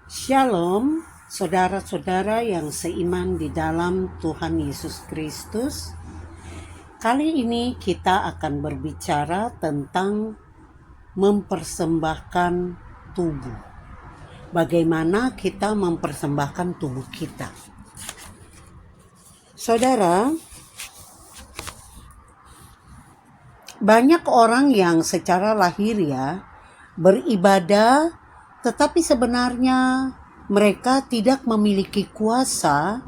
Shalom, saudara-saudara yang seiman di dalam Tuhan Yesus Kristus. Kali ini kita akan berbicara tentang mempersembahkan tubuh. Bagaimana kita mempersembahkan tubuh kita. Saudara, banyak orang yang secara lahiriah beribadah, tetapi sebenarnya mereka tidak memiliki kuasa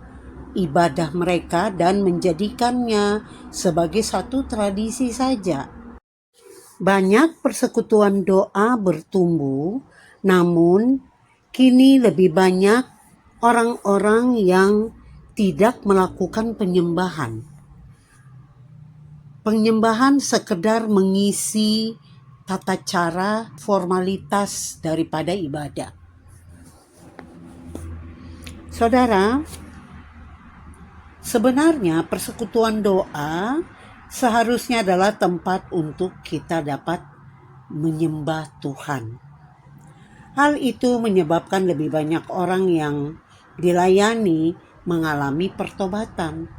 ibadah mereka dan menjadikannya sebagai satu tradisi saja. Banyak persekutuan doa bertumbuh, namun kini lebih banyak orang-orang yang tidak melakukan penyembahan. Penyembahan sekedar mengisi tata cara formalitas daripada ibadah. Saudara, sebenarnya persekutuan doa seharusnya adalah tempat untuk kita dapat menyembah Tuhan. Hal itu menyebabkan lebih banyak orang yang dilayani mengalami pertobatan.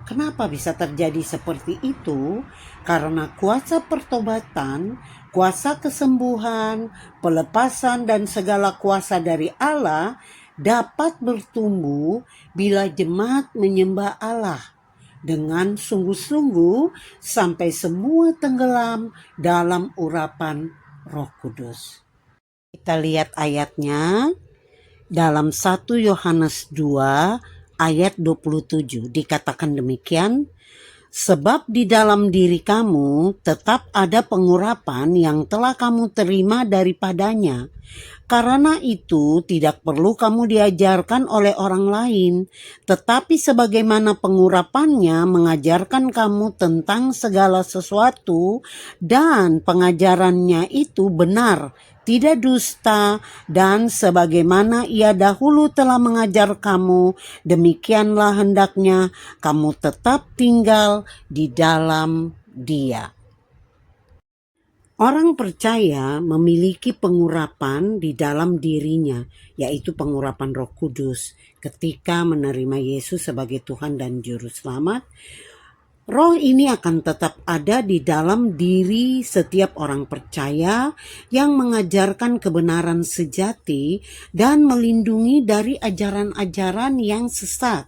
Kenapa bisa terjadi seperti itu? Karena kuasa pertobatan, kuasa kesembuhan, pelepasan, dan segala kuasa dari Allah dapat bertumbuh bila jemaat menyembah Allah dengan sungguh-sungguh sampai semua tenggelam dalam urapan Roh Kudus. Kita lihat ayatnya dalam 1 Yohanes 2 ayat 27, dikatakan demikian, sebab di dalam diri kamu tetap ada pengurapan yang telah kamu terima daripadanya. Karena itu tidak perlu kamu diajarkan oleh orang lain, tetapi sebagaimana pengurapannya mengajarkan kamu tentang segala sesuatu, dan pengajarannya itu benar, tidak dusta, dan sebagaimana ia dahulu telah mengajar kamu, demikianlah hendaknya kamu tetap tinggal di dalam Dia. Orang percaya memiliki pengurapan di dalam dirinya, yaitu pengurapan Roh Kudus. Ketika menerima Yesus sebagai Tuhan dan Juru Selamat, Roh ini akan tetap ada di dalam diri setiap orang percaya yang mengajarkan kebenaran sejati dan melindungi dari ajaran-ajaran yang sesat.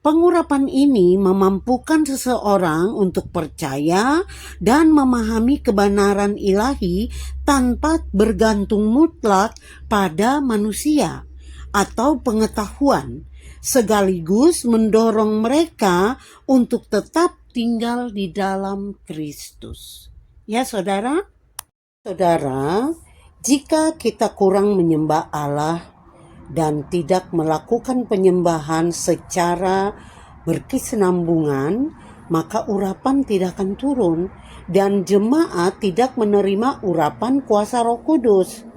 Pengurapan ini memampukan seseorang untuk percaya dan memahami kebenaran ilahi tanpa bergantung mutlak pada manusia atau pengetahuan, sekaligus mendorong mereka untuk tetap tinggal di dalam Kristus. Ya saudara? Saudara, jika kita kurang menyembah Allah dan tidak melakukan penyembahan secara berkesinambungan, maka urapan tidak akan turun dan jemaat tidak menerima urapan kuasa Roh Kudus.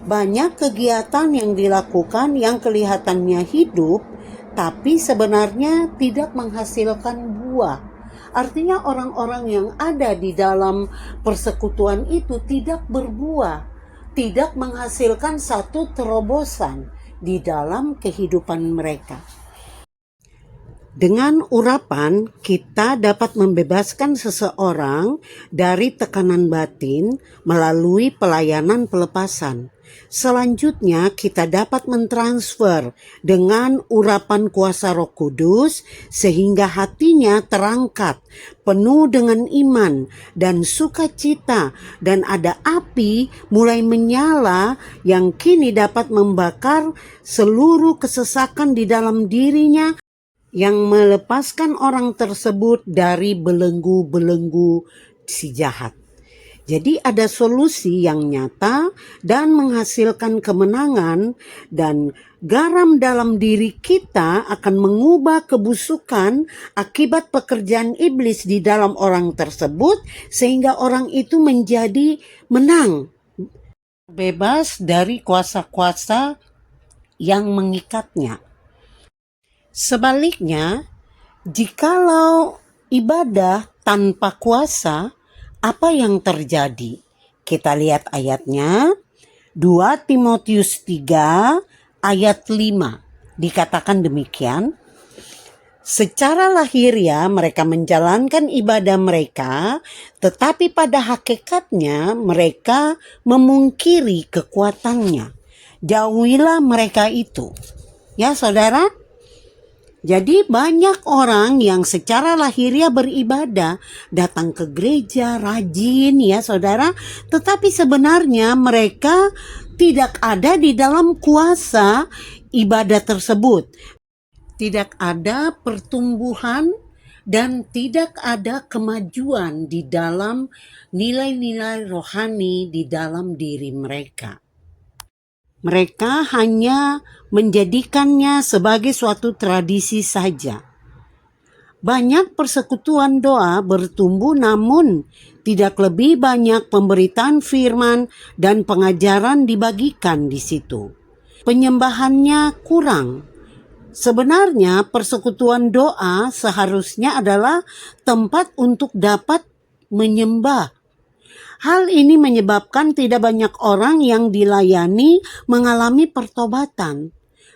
Banyak kegiatan yang dilakukan yang kelihatannya hidup, tapi sebenarnya tidak menghasilkan buah. Artinya orang-orang yang ada di dalam persekutuan itu tidak berbuah, tidak menghasilkan satu terobosan di dalam kehidupan mereka. Dengan urapan, kita dapat membebaskan seseorang dari tekanan batin melalui pelayanan pelepasan. Selanjutnya, kita dapat mentransfer dengan urapan kuasa Roh Kudus sehingga hatinya terangkat, penuh dengan iman dan sukacita, dan ada api mulai menyala yang kini dapat membakar seluruh kesesakan di dalam dirinya, yang melepaskan orang tersebut dari belenggu-belenggu si jahat. Jadi ada solusi yang nyata dan menghasilkan kemenangan, dan garam dalam diri kita akan mengubah kebusukan akibat pekerjaan iblis di dalam orang tersebut sehingga orang itu menjadi menang, bebas dari kuasa-kuasa yang mengikatnya. Sebaliknya, jikalau ibadah tanpa kuasa, apa yang terjadi? Kita lihat ayatnya. 2 Timotius 3 ayat 5 dikatakan demikian. Secara lahiriah mereka menjalankan ibadah mereka, tetapi pada hakikatnya mereka memungkiri kekuatannya. Jauhilah mereka itu. Ya saudara, jadi banyak orang yang secara lahiriah beribadah, datang ke gereja, rajin ya saudara, tetapi sebenarnya mereka tidak ada di dalam kuasa ibadah tersebut. Tidak ada pertumbuhan dan tidak ada kemajuan di dalam nilai-nilai rohani di dalam diri mereka. Mereka hanya menjadikannya sebagai suatu tradisi saja. Banyak persekutuan doa bertumbuh namun tidak lebih banyak pemberitaan firman dan pengajaran dibagikan di situ. Penyembahannya kurang. Sebenarnya persekutuan doa seharusnya adalah tempat untuk dapat menyembah. Hal ini menyebabkan tidak banyak orang yang dilayani mengalami pertobatan.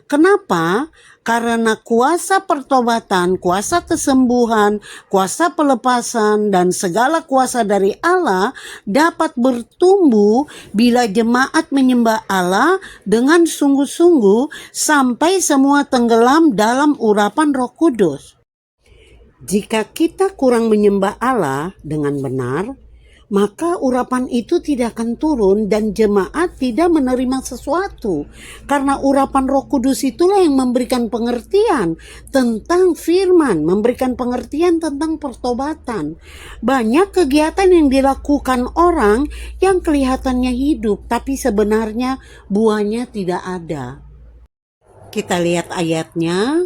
Kenapa? Karena kuasa pertobatan, kuasa kesembuhan, kuasa pelepasan, dan segala kuasa dari Allah dapat bertumbuh bila jemaat menyembah Allah dengan sungguh-sungguh sampai semua tenggelam dalam urapan Roh Kudus. Jika kita kurang menyembah Allah dengan benar, maka urapan itu tidak akan turun dan jemaat tidak menerima sesuatu. Karena urapan Roh Kudus itulah yang memberikan pengertian tentang firman, memberikan pengertian tentang pertobatan. Banyak kegiatan yang dilakukan orang yang kelihatannya hidup, tapi sebenarnya buahnya tidak ada. Kita lihat ayatnya,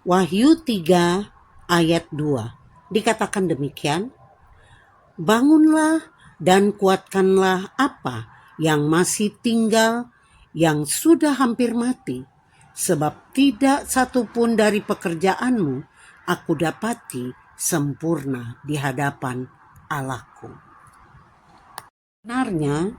Wahyu 3 ayat 2. Dikatakan demikian, bangunlah dan kuatkanlah apa yang masih tinggal, yang sudah hampir mati, sebab tidak satu pun dari pekerjaanmu aku dapati sempurna di hadapan Allahku. Sebenarnya,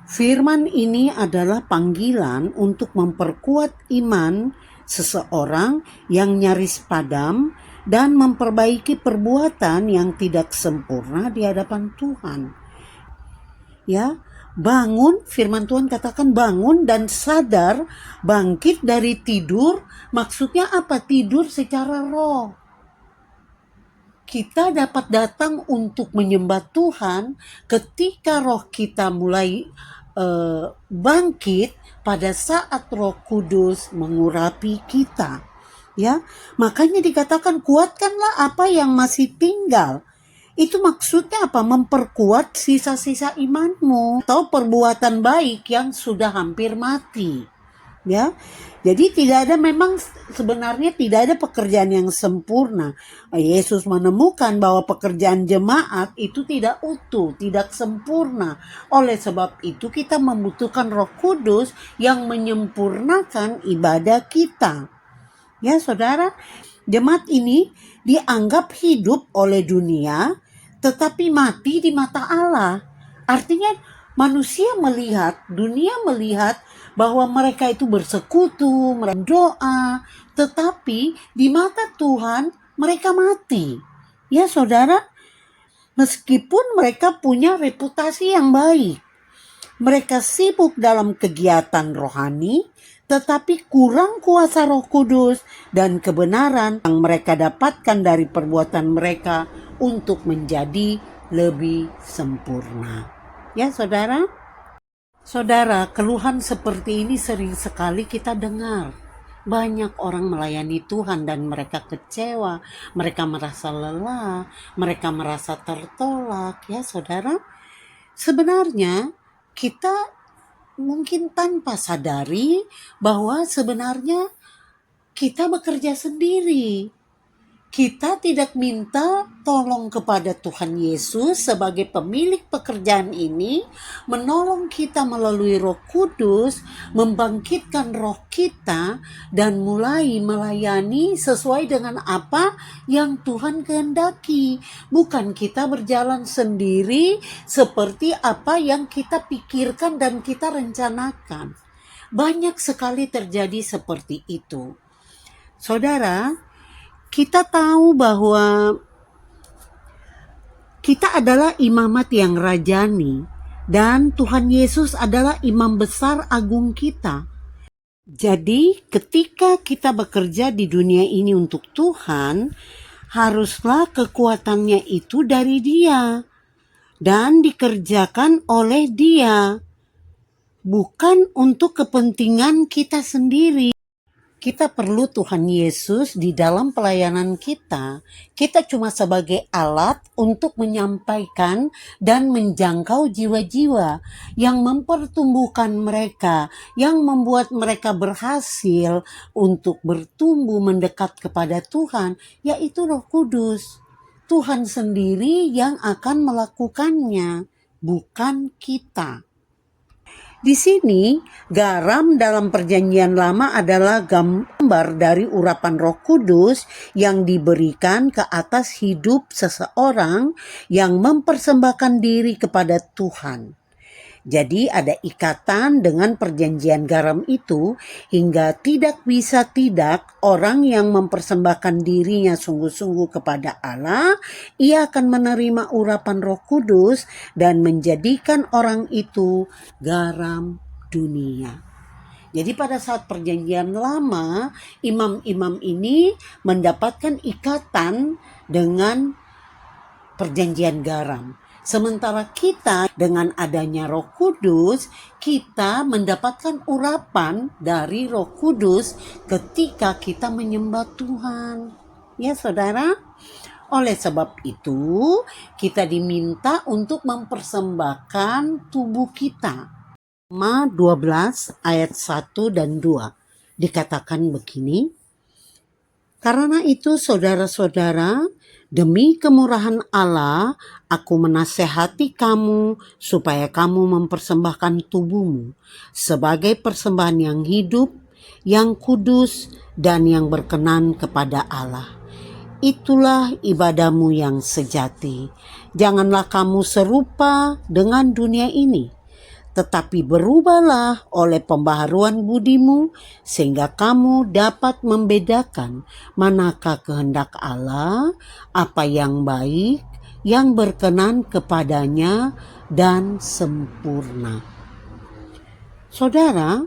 firman ini adalah panggilan untuk memperkuat iman seseorang yang nyaris padam dan memperbaiki perbuatan yang tidak sempurna di hadapan Tuhan. Ya, bangun, firman Tuhan katakan bangun dan sadar, bangkit dari tidur. Maksudnya apa? Tidur secara roh. Kita dapat datang untuk menyembah Tuhan ketika roh kita mulai bangkit pada saat Roh Kudus mengurapi kita. Ya, makanya dikatakan kuatkanlah apa yang masih tinggal. Itu maksudnya apa? Memperkuat sisa-sisa imanmu atau perbuatan baik yang sudah hampir mati. Ya, jadi memang sebenarnya tidak ada pekerjaan yang sempurna. Yesus menemukan bahwa pekerjaan jemaat itu tidak utuh, tidak sempurna. Oleh sebab itu kita membutuhkan Roh Kudus yang menyempurnakan ibadah kita. Ya saudara, jemaat ini dianggap hidup oleh dunia, tetapi mati di mata Allah. Artinya manusia melihat, dunia melihat bahwa mereka itu bersekutu, mereka doa, tetapi di mata Tuhan mereka mati. Ya saudara, meskipun mereka punya reputasi yang baik, mereka sibuk dalam kegiatan rohani, tetapi kurang kuasa Roh Kudus dan kebenaran yang mereka dapatkan dari perbuatan mereka untuk menjadi lebih sempurna. Ya saudara? Saudara, keluhan seperti ini sering sekali kita dengar. Banyak orang melayani Tuhan dan mereka kecewa, mereka merasa lelah, mereka merasa tertolak. Ya saudara? Sebenarnya kita mungkin tanpa sadari bahwa sebenarnya kita bekerja sendiri. Kita tidak minta tolong kepada Tuhan Yesus sebagai pemilik pekerjaan ini, menolong kita melalui Roh Kudus, membangkitkan roh kita, dan mulai melayani sesuai dengan apa yang Tuhan kehendaki. Bukan kita berjalan sendiri seperti apa yang kita pikirkan dan kita rencanakan. Banyak sekali terjadi seperti itu. Saudara, kita tahu bahwa kita adalah imamat yang rajani dan Tuhan Yesus adalah imam besar agung kita. Jadi ketika kita bekerja di dunia ini untuk Tuhan, haruslah kekuatannya itu dari Dia dan dikerjakan oleh Dia, bukan untuk kepentingan kita sendiri. Kita perlu Tuhan Yesus di dalam pelayanan kita. Kita cuma sebagai alat untuk menyampaikan dan menjangkau jiwa-jiwa yang mempertumbuhkan mereka, yang membuat mereka berhasil untuk bertumbuh mendekat kepada Tuhan, yaitu Roh Kudus. Tuhan sendiri yang akan melakukannya, bukan kita. Di sini, garam dalam Perjanjian Lama adalah gambar dari urapan Roh Kudus yang diberikan ke atas hidup seseorang yang mempersembahkan diri kepada Tuhan. Jadi ada ikatan dengan perjanjian garam itu hingga tidak bisa tidak orang yang mempersembahkan dirinya sungguh-sungguh kepada Allah, ia akan menerima urapan Roh Kudus dan menjadikan orang itu garam dunia. Jadi pada saat perjanjian lama, imam-imam ini mendapatkan ikatan dengan perjanjian garam. Sementara kita dengan adanya Roh Kudus, kita mendapatkan urapan dari Roh Kudus ketika kita menyembah Tuhan. Ya saudara, oleh sebab itu kita diminta untuk mempersembahkan tubuh kita. Roma 12 ayat 1 dan 2 dikatakan begini, karena itu saudara-saudara, demi kemurahan Allah, aku menasehati kamu supaya kamu mempersembahkan tubuhmu sebagai persembahan yang hidup, yang kudus, dan yang berkenan kepada Allah. Itulah ibadahmu yang sejati. Janganlah kamu serupa dengan dunia ini, tetapi berubahlah oleh pembaharuan budimu, sehingga kamu dapat membedakan manakah kehendak Allah, apa yang baik, yang berkenan kepadanya, dan sempurna. Saudara,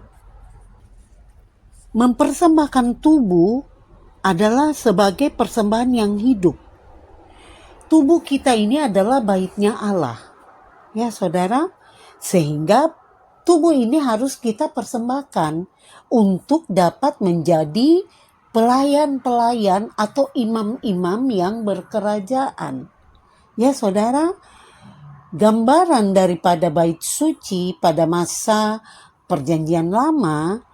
mempersembahkan tubuh adalah sebagai persembahan yang hidup. Tubuh kita ini adalah baitnya Allah. Ya saudara, sehingga tubuh ini harus kita persembahkan untuk dapat menjadi pelayan-pelayan atau imam-imam yang berkerajaan. Ya saudara, gambaran daripada bait suci pada masa perjanjian lama,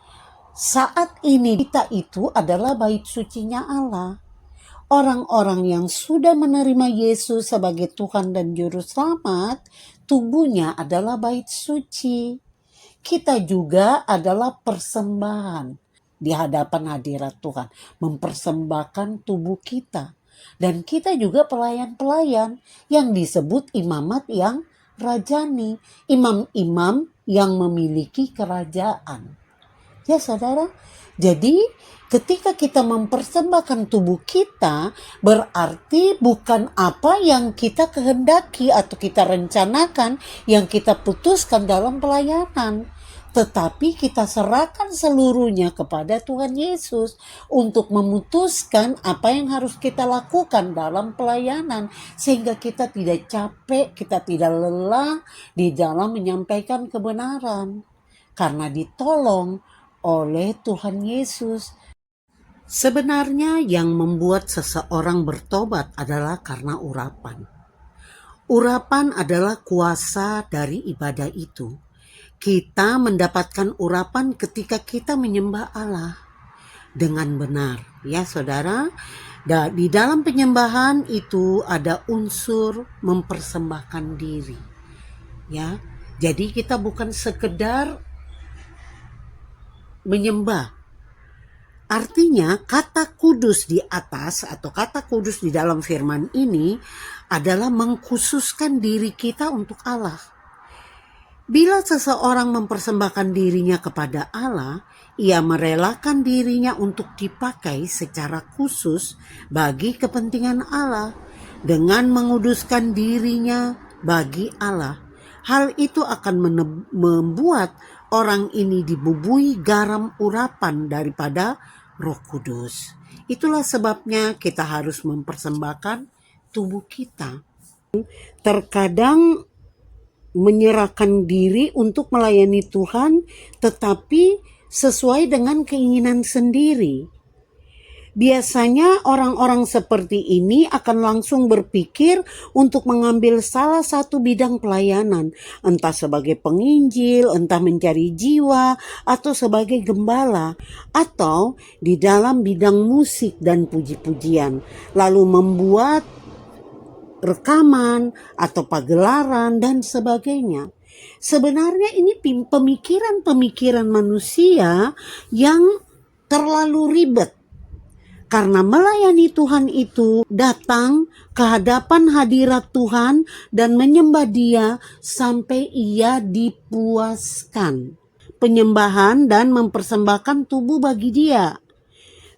saat ini kita itu adalah bait sucinya Allah. Orang-orang yang sudah menerima Yesus sebagai Tuhan dan Juru Selamat, tubuhnya adalah bait suci. Kita juga adalah persembahan di hadapan hadirat Tuhan, mempersembahkan tubuh kita. Dan kita juga pelayan-pelayan yang disebut imamat yang rajani, imam-imam yang memiliki kerajaan. Ya saudara, jadi ketika kita mempersembahkan tubuh kita, berarti bukan apa yang kita kehendaki atau kita rencanakan, yang kita putuskan dalam pelayanan. Tetapi kita serahkan seluruhnya kepada Tuhan Yesus untuk memutuskan apa yang harus kita lakukan dalam pelayanan. Sehingga kita tidak capek, kita tidak lelah di dalam menyampaikan kebenaran. Karena ditolong oleh Tuhan Yesus. Sebenarnya yang membuat seseorang bertobat adalah karena urapan. Urapan adalah kuasa dari ibadah itu. Kita mendapatkan urapan ketika kita menyembah Allah dengan benar. Ya saudara, Dan di dalam penyembahan itu ada unsur mempersembahkan diri. Ya. Jadi kita bukan sekedar menyembah. Artinya kata kudus di atas atau kata kudus di dalam firman ini adalah mengkhususkan diri kita untuk Allah. Bila seseorang mempersembahkan dirinya kepada Allah, ia merelakan dirinya untuk dipakai secara khusus bagi kepentingan Allah dengan menguduskan dirinya bagi Allah. Hal itu akan membuat orang ini dibubui garam urapan daripada Roh Kudus. Itulah sebabnya kita harus mempersembahkan tubuh kita. Terkadang menyerahkan diri untuk melayani Tuhan, tetapi sesuai dengan keinginan sendiri. Biasanya orang-orang seperti ini akan langsung berpikir untuk mengambil salah satu bidang pelayanan, entah sebagai penginjil, entah mencari jiwa, atau sebagai gembala, atau di dalam bidang musik dan puji-pujian, lalu membuat rekaman atau pagelaran dan sebagainya. Sebenarnya ini pemikiran-pemikiran manusia yang terlalu ribet. Karena melayani Tuhan itu datang ke hadapan hadirat Tuhan dan menyembah Dia sampai ia dipuaskan. Penyembahan dan mempersembahkan tubuh bagi Dia.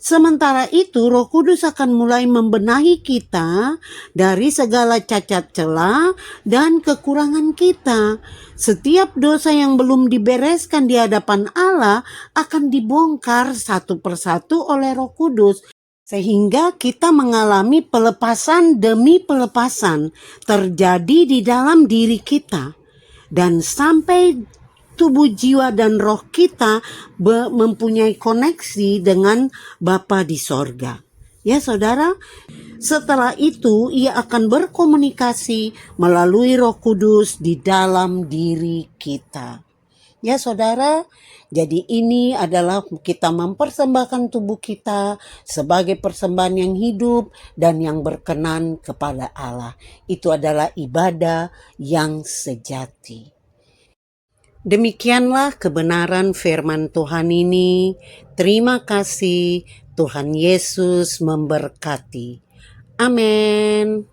Sementara itu, Roh Kudus akan mulai membenahi kita dari segala cacat celah dan kekurangan kita. Setiap dosa yang belum dibereskan di hadapan Allah akan dibongkar satu persatu oleh Roh Kudus. Sehingga kita mengalami pelepasan demi pelepasan terjadi di dalam diri kita. Dan sampai tubuh, jiwa, dan roh kita mempunyai koneksi dengan Bapa di sorga. Ya saudara, setelah itu ia akan berkomunikasi melalui Roh Kudus di dalam diri kita. Ya saudara, jadi ini adalah kita mempersembahkan tubuh kita sebagai persembahan yang hidup dan yang berkenan kepada Allah. Itu adalah ibadah yang sejati. Demikianlah kebenaran firman Tuhan ini. Terima kasih, Tuhan Yesus memberkati. Amin.